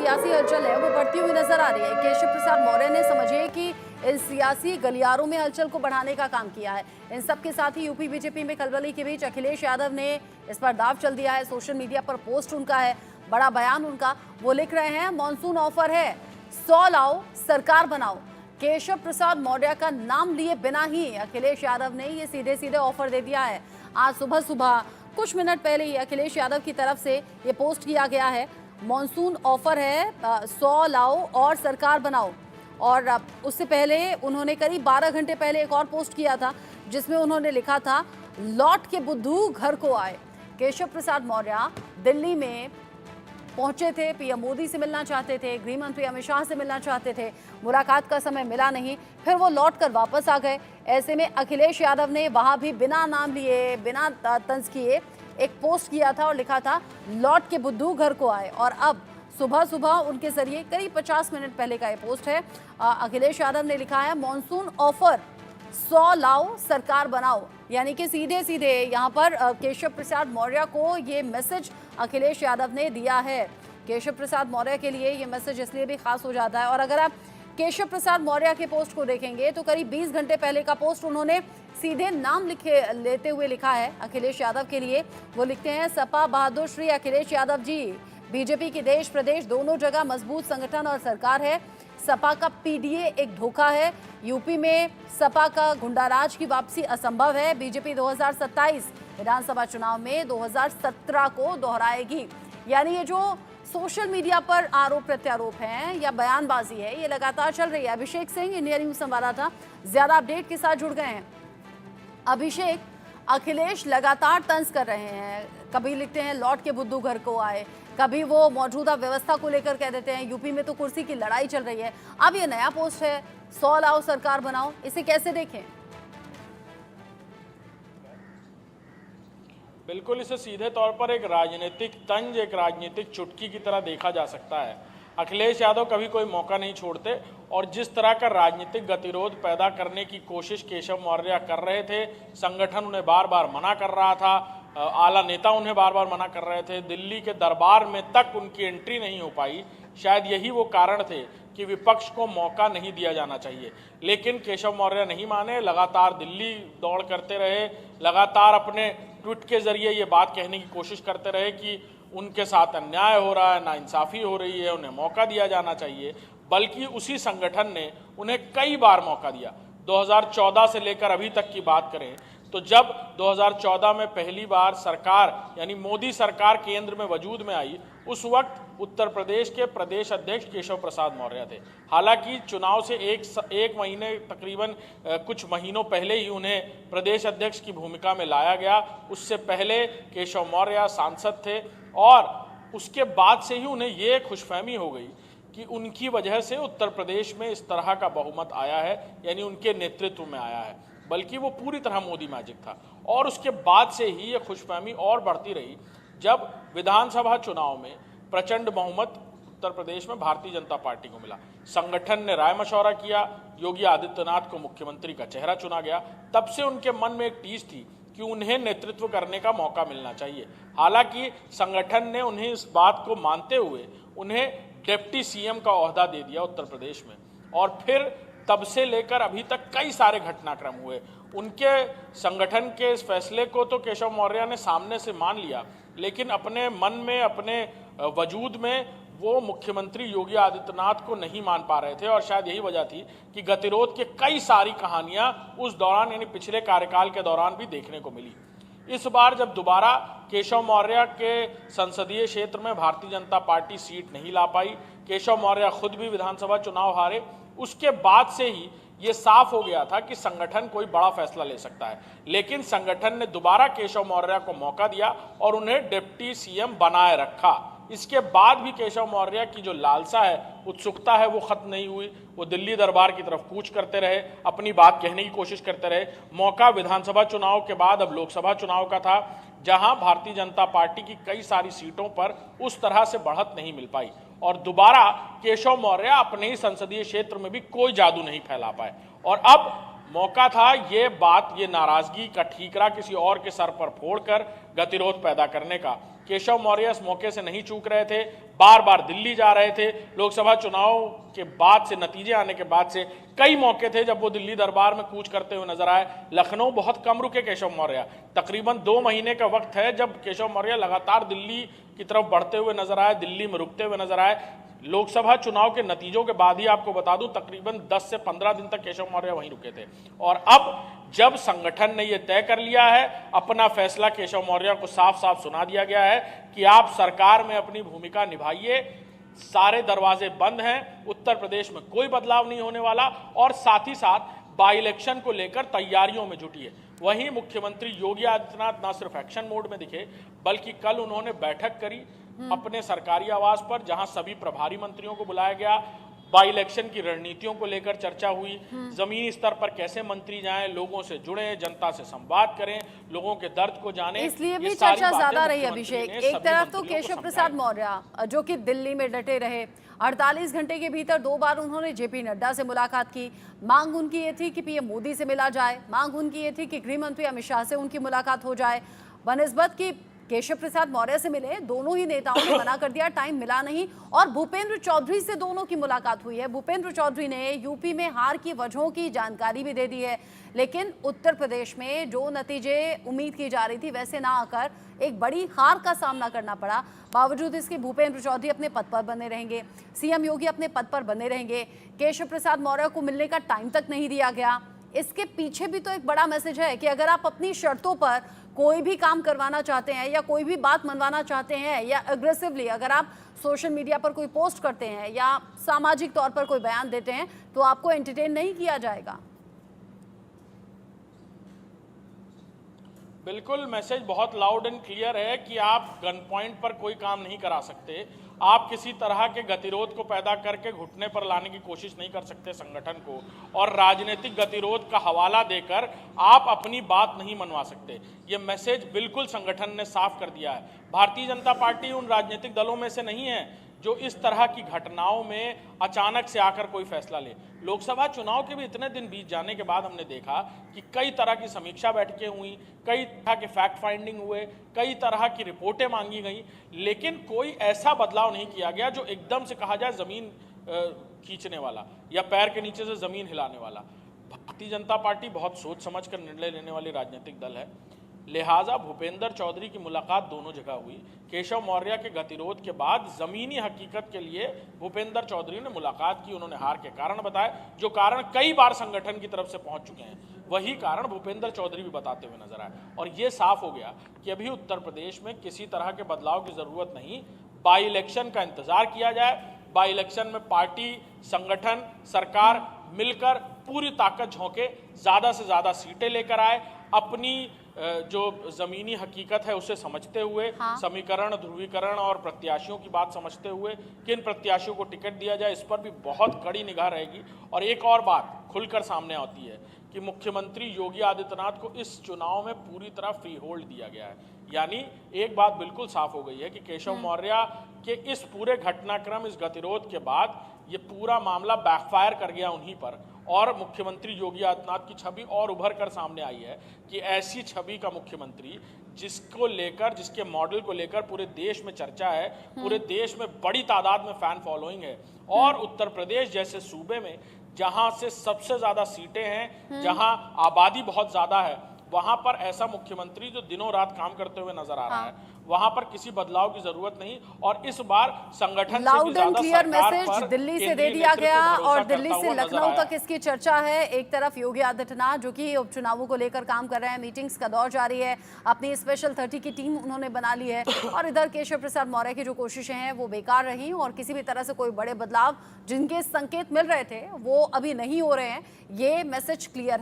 सियासी हलचल है वो बढ़ती हुई नजर आ रही है। केशव प्रसाद मौर्य ने समझिए कि इन सियासी गलियारों में हलचल को बढ़ाने का काम किया है। इन सब के साथ ही यूपी बीजेपी में खलबली के बीच अखिलेश यादव ने इस पर दाव चल दिया है। सोशल मीडिया पर पोस्ट उनका है, बड़ा बयान उनका, वो लिख रहे हैं मॉनसून ऑफर है, 100 लाओ सरकार बनाओ। केशव प्रसाद मौर्य का नाम लिए बिना ही अखिलेश यादव ने ये सीधे सीधे ऑफर दे दिया है। आज सुबह सुबह कुछ मिनट पहले ही अखिलेश यादव की तरफ से ये पोस्ट किया गया है, मॉनसून ऑफर है, 100 लाओ और सरकार बनाओ। और उससे पहले उन्होंने करीब 12 घंटे पहले एक और पोस्ट किया था जिसमें उन्होंने लिखा था, लौट के बुद्धू घर को आए। केशव प्रसाद मौर्य दिल्ली में पहुंचे थे, पीएम मोदी से मिलना चाहते थे, गृह मंत्री अमित शाह से मिलना चाहते थे, मुलाकात का समय मिला नहीं, फिर वो लौट कर वापस आ गए। ऐसे में अखिलेश यादव ने वहां भी बिना नाम लिए, बिना तंज किए एक पोस्ट किया था और लिखा था, लौट के बुद्धू घर को आए। और अब सुबह सुबह उनके जरिए करीब 50 मिनट पहले का ये पोस्ट है। अखिलेश यादव ने लिखा है, मॉनसून ऑफर, 100 लाओ सरकार बनाओ। यानी कि सीधे सीधे यहाँ पर केशव प्रसाद मौर्य को ये मैसेज अखिलेश यादव ने दिया है। केशव प्रसाद मौर्य के लिए ये मैसेज इसलिए भी खास हो जाता है। और अगर आप केशव प्रसाद मौर्य के पोस्ट को देखेंगे तो करीब 20 घंटे पहले का पोस्ट उन्होंने सीधे नाम लेते हुए लिखा है अखिलेश यादव के लिए। वो लिखते हैं, सपा बहादुर श्री अखिलेश यादव जी, बीजेपी की देश प्रदेश दोनों जगह मजबूत संगठन और सरकार है। सपा का पीडीए एक धोखा है। यूपी में सपा का गुंडाराज की वापसी असंभव है। बीजेपी 2027 विधानसभा चुनाव में 2017 को दोहराएगी। यानी ये जो सोशल मीडिया पर आरोप प्रत्यारोप हैं या बयानबाजी है, ये लगातार चल रही है। अभिषेक सिंह, इंडिया न्यूज संवाददाता, ज्यादा अपडेट के साथ जुड़ गए हैं। अभिषेक, अखिलेश लगातार तंज कर रहे हैं, कभी लिखते हैं लौट के बुद्धू घर को आए, कभी वो मौजूदा व्यवस्था को लेकर कह देते हैं यूपी में तो कुर्सी की लड़ाई चल रही है। अब ये नया पोस्ट है, 100 लाओ सरकार बनाओ, इसे कैसे देखें? बिल्कुल, इसे सीधे तौर पर एक राजनीतिक तंज, एक राजनीतिक चुटकी की तरह देखा जा सकता है। अखिलेश यादव कभी कोई मौका नहीं छोड़ते और जिस तरह का राजनीतिक गतिरोध पैदा करने की कोशिश केशव मौर्य कर रहे थे, संगठन उन्हें बार बार मना कर रहा था, आला नेता उन्हें बार बार मना कर रहे थे, दिल्ली के दरबार में तक उनकी एंट्री नहीं हो पाई। शायद यही वो कारण थे कि विपक्ष को मौका नहीं दिया जाना चाहिए। लेकिन केशव मौर्य नहीं माने, लगातार दिल्ली दौड़ करते रहे, लगातार अपने ट्वीट के जरिए ये बात कहने की कोशिश करते रहे कि उनके साथ अन्याय हो रहा है, नाइंसाफ़ी हो रही है, उन्हें मौका दिया जाना चाहिए। बल्कि उसी संगठन ने उन्हें कई बार मौका दिया। 2014 से लेकर अभी तक की बात करें तो जब 2014 में पहली बार सरकार यानी मोदी सरकार केंद्र में वजूद में आई, उस वक्त उत्तर प्रदेश के प्रदेश अध्यक्ष केशव प्रसाद मौर्य थे। हालांकि चुनाव से एक महीने तकरीबन कुछ महीनों पहले ही उन्हें प्रदेश अध्यक्ष की भूमिका में लाया गया। उससे पहले केशव मौर्य सांसद थे और उसके बाद से ही उन्हें ये खुशफहमी हो गई कि उनकी वजह से उत्तर प्रदेश में इस तरह का बहुमत आया है, यानी उनके नेतृत्व में आया है। बल्कि वो पूरी तरह मोदी मैजिक था। और उसके बाद से ही ये खुशफहमी और बढ़ती रही जब विधानसभा चुनाव में प्रचंड बहुमत उत्तर प्रदेश में भारतीय जनता पार्टी को मिला। संगठन ने राय मशवरा किया, योगी आदित्यनाथ को मुख्यमंत्री का चेहरा चुना गया। तब से उनके मन में एक टीस थी कि उन्हें नेतृत्व करने का मौका मिलना चाहिए। हालांकि संगठन ने उन्हें इस बात को मानते हुए उन्हें डिप्टी सीएम का ओहदा दे दिया उत्तर प्रदेश में। और फिर तब से लेकर अभी तक कई सारे घटनाक्रम हुए। उनके संगठन के इस फैसले को तो केशव मौर्य ने सामने से मान लिया, लेकिन अपने मन में, अपने वजूद में वो मुख्यमंत्री योगी आदित्यनाथ को नहीं मान पा रहे थे। और शायद यही वजह थी कि गतिरोध के कई सारी कहानियां उस दौरान यानी पिछले कार्यकाल के दौरान भी देखने को मिली। इस बार जब दोबारा केशव मौर्य के संसदीय क्षेत्र में भारतीय जनता पार्टी सीट नहीं ला पाई, केशव मौर्य खुद भी विधानसभा चुनाव हारे, उसके बाद से ही ये साफ हो गया था कि संगठन कोई बड़ा फैसला ले सकता है। लेकिन संगठन ने दोबारा केशव मौर्य को मौका दिया और उन्हें डिप्टी सीएम बनाए रखा। इसके बाद भी केशव मौर्य की जो लालसा है, उत्सुकता है, वो खत्म नहीं हुई। वो दिल्ली दरबार की तरफ कूच करते रहे, अपनी बात कहने की कोशिश करते रहे। मौका विधानसभा चुनाव के बाद अब लोकसभा चुनाव का था, जहां भारतीय जनता पार्टी की कई सारी सीटों पर उस तरह से बढ़त नहीं मिल पाई और दोबारा केशव मौर्य अपने ही संसदीय क्षेत्र में भी कोई जादू नहीं फैला पाए। और अब मौका था ये बात, ये नाराजगी का ठीकरा किसी और के सर पर फोड़कर गतिरोध पैदा करने का। केशव मौर्य इस मौके से नहीं चूक रहे थे। बार बार दिल्ली जा रहे थे। लोकसभा चुनाव के बाद से, नतीजे आने के बाद से कई मौके थे जब वो दिल्ली दरबार में कूच करते हुए नजर आए। लखनऊ बहुत कम रुके केशव मौर्य, तकरीबन 2 महीने का वक्त है जब केशव मौर्य लगातार दिल्ली की तरफ बढ़ते हुए नजर आए, दिल्ली में रुकते हुए नजर आए। लोकसभा चुनाव के नतीजों के बाद ही आपको बता दूं तकरीबन 10 से 15 दिन तक केशव मौर्य वहीं रुके थे। और अब जब संगठन ने यह तय कर लिया है, अपना फैसला केशव मौर्य को साफ साफ सुना दिया गया है कि आप सरकार में अपनी भूमिका निभाइए, सारे दरवाजे बंद हैं, उत्तर प्रदेश में कोई बदलाव नहीं होने वाला, और साथ ही साथ बाई इलेक्शन को लेकर तैयारियों में जुटी है। वहीं मुख्यमंत्री योगी आदित्यनाथ न सिर्फ एक्शन मोड में दिखे, बल्कि कल उन्होंने बैठक करी अपने सरकारी आवास पर, जहां सभी प्रभारी मंत्रियों को बुलाया गया, बाई इलेक्शन की रणनीतियों को लेकर चर्चा हुई, जमीनी स्तर पर कैसे मंत्री जाएं, लोगों से जुड़े, जनता से संवाद करें, लोगों के दर्द को जाने। इसलिए भी चर्चा ज्यादा रही अभिषेक। एक तरफ तो केशव प्रसाद मौर्य जो कि दिल्ली में डटे रहे, 48 घंटे के भीतर 2 बार उन्होंने जेपी नड्डा से मुलाकात की। मांग उनकी ये थी कि पीएम मोदी से मिला जाए, मांग उनकी ये थी कि गृह मंत्री अमित शाह से उनकी मुलाकात हो जाए। बनिस्बत की केशव प्रसाद मौर्य से मिले, दोनों ही नेताओं ने मना कर दिया, टाइम मिला नहीं। और भूपेंद्र चौधरी से दोनों की मुलाकात हुई है। भूपेंद्र चौधरी ने यूपी में हार की वजहों की जानकारी भी दे दी है, लेकिन उत्तर प्रदेश में जो नतीजे उम्मीद की जा रही थी वैसे ना आकर एक बड़ी हार का सामना करना पड़ा। बावजूद इसके भूपेंद्र चौधरी अपने पद पर बने रहेंगे, सीएम योगी अपने पद पर बने रहेंगे। केशव प्रसाद मौर्य को मिलने का टाइम तक नहीं दिया गया। इसके पीछे भी तो एक बड़ा मैसेज है कि अगर आप अपनी शर्तों पर कोई भी काम करवाना चाहते हैं या कोई भी बात मनवाना चाहते हैं, या अग्रेसिवली अगर आप सोशल मीडिया पर कोई पोस्ट करते हैं या सामाजिक तौर पर कोई बयान देते हैं, तो आपको एंटरटेन नहीं किया जाएगा। बिल्कुल, मैसेज बहुत लाउड एंड क्लियर है कि आप गन पॉइंट पर कोई काम नहीं करा सकते। आप किसी तरह के गतिरोध को पैदा करके घुटने पर लाने की कोशिश नहीं कर सकते संगठन को, और राजनीतिक गतिरोध का हवाला देकर आप अपनी बात नहीं मनवा सकते। ये मैसेज बिल्कुल संगठन ने साफ कर दिया है। भारतीय जनता पार्टी उन राजनीतिक दलों में से नहीं है जो इस तरह की घटनाओं में अचानक से आकर कोई फैसला ले। लोकसभा चुनाव के भी इतने दिन बीत जाने के बाद हमने देखा कि कई तरह की समीक्षा बैठकें हुई, कई तरह के फैक्ट फाइंडिंग हुए, कई तरह की रिपोर्टें मांगी गई, लेकिन कोई ऐसा बदलाव नहीं किया गया जो एकदम से कहा जाए जमीन खींचने वाला या पैर के नीचे से जमीन हिलाने वाला। भारतीय जनता पार्टी बहुत सोच समझ कर निर्णय लेने वाली राजनीतिक दल है, लिहाजा भूपेंद्र चौधरी की मुलाकात दोनों जगह हुई। केशव मौर्य के गतिरोध के बाद जमीनी हकीकत के लिए भूपेंद्र चौधरी ने मुलाकात की। उन्होंने हार के कारण बताए, जो कारण कई बार संगठन की तरफ से पहुंच चुके हैं, वही कारण भूपेंद्र चौधरी भी बताते हुए नजर आए। और ये साफ हो गया कि अभी उत्तर प्रदेश में किसी तरह के बदलाव की जरूरत नहीं, बाई इलेक्शन का इंतजार किया जाए। बाई इलेक्शन में पार्टी, संगठन, सरकार मिलकर पूरी ताकत झोंके, ज्यादा से ज्यादा सीटें लेकर आए, अपनी जो जमीनी हकीकत है उसे समझते हुए, समीकरण, ध्रुवीकरण और प्रत्याशियों की बात समझते हुए किन प्रत्याशियों को टिकट दिया जाए, इस पर भी बहुत कड़ी निगाह रहेगी। और एक और बात खुलकर सामने आती है कि मुख्यमंत्री योगी आदित्यनाथ को इस चुनाव में पूरी तरह फ्री होल्ड दिया गया है। यानी एक बात बिल्कुल साफ हो गई है कि केशव मौर्य के इस पूरे घटनाक्रम, इस गतिरोध के बाद ये पूरा मामला बैकफायर कर गया उन्हीं पर, और मुख्यमंत्री योगी आदित्यनाथ की छवि और उभर कर सामने आई है कि ऐसी छवि का मुख्यमंत्री जिसको लेकर, जिसके मॉडल को लेकर पूरे देश में चर्चा है, पूरे देश में बड़ी तादाद में फैन फॉलोइंग है, और उत्तर प्रदेश जैसे सूबे में जहां से सबसे ज्यादा सीटें हैं, जहां आबादी बहुत ज्यादा है, वहां पर ऐसा मुख्यमंत्री जो दिनों रात काम करते हुए नजर आ रहा है, वहां पर किसी बदलाव की जरूरत नहीं। और इस बार संगठन loud and clear message Delhi से दे दिया गया, और दिल्ली से लखनऊ तक इसकी चर्चा है। एक तरफ योगी आदित्यनाथ जो कि उपचुनावों को लेकर काम कर रहे हैं, मीटिंग्स का दौर जारी है, अपनी स्पेशल 30 की टीम उन्होंने बना ली है, और इधर केशव प्रसाद मौर्य की जो कोशिशें हैं वो बेकार रही, और किसी भी तरह से कोई बड़े बदलाव जिनके संकेत मिल रहे थे वो अभी नहीं हो रहे हैं। ये मैसेज क्लियर